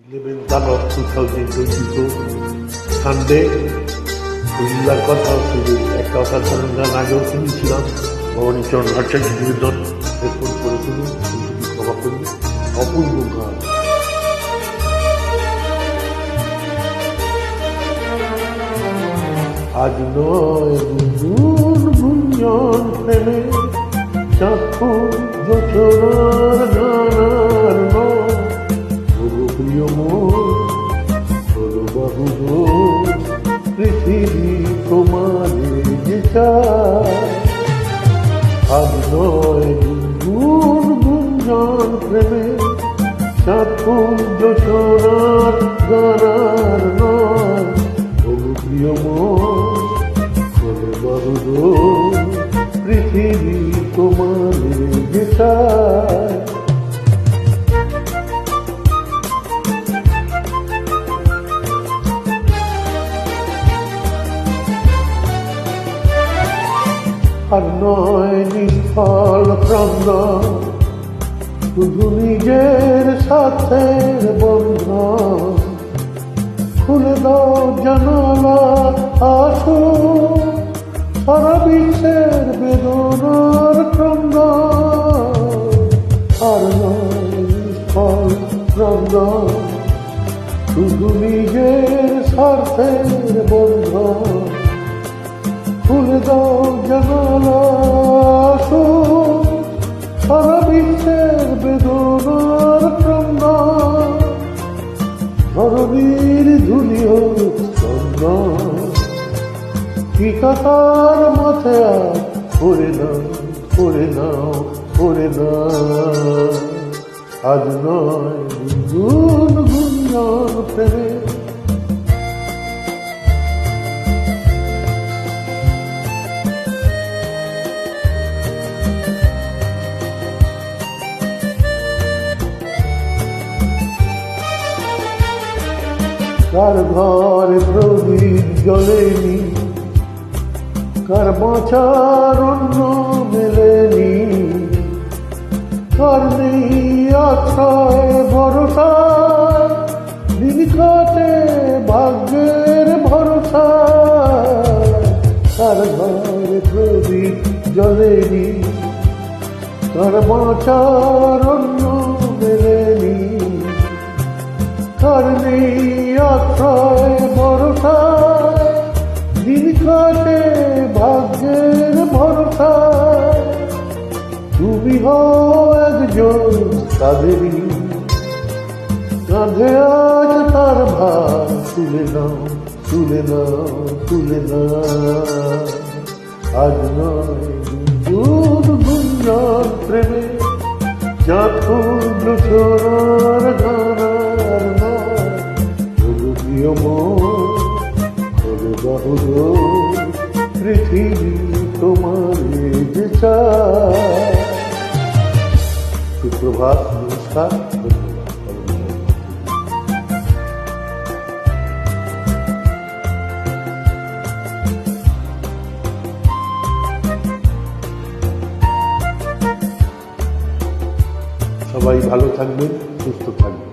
11th of 2022 Sunday রবিবার কথা হচ্ছে একটা অসাধারণ গান আগেও শুনেছিলাম ভবানীচরণ ভট্টাচার্য নিবেদন রেকর্ড করেছিলেন ক্ষমা করবে অপূর্ব গান আজ নয় গুঞ্জন প্রেমে চাক্ষু জোছনার গানার নয় প্রিয় মন বাহু পৃথিবী তোমারে যে আজ নয় গুঞ্জন প্রেমে চাক্ষু জোছনার গানার নয় প্রিয় মন বাহু পৃথিবী তোমারে যে আর নয় নিষ্ফল ক্রন্দ শুধু নিজের সাথে বন্ধন খুলে দাও জানালা আসো সারা বিশ্বের বেদনার ক্রন্দ আর নয় নিষ্ফল ক্রন্দ শুধু নিজের স্বার্থের বন্ধন খুলে দাও জানালা আসো সারা বিশ্বের বেদনার ক্রন্দ ধরণীর ধুলিও চন্দ ঠিকাতার মাথে করে নাও করে নাও করে না আজ নয় গুঞ্জন প্রেমে কার ঘরে প্রদীপ জ্বলেনি কার বাঁচার অন্য মেলেনি কার নেই আশ্রয় ভরসা দিন কাটে ভাগ্যের ভরসা কার ঘরে প্রদীপ জ্বলেনি কার বাঁচার অন্য মেলেনি কার নেই আশ্রয় ভরসা দিন কাটে ভাগ্যের ভরসা তুমি হও একজন তাদেরই কাঁধে আজ তার ভার তুলে নাও তুলে নাও তুলে না আজ নয় গুঞ্জন প্রেমে চাক্ষুর জোছনার গানার নয় প্রিয় মন বাহু পৃথিবী তোমারে যে সুপ্রভাত নমস্কার সবাই ভালো থাকবেন সুস্থ থাকবেন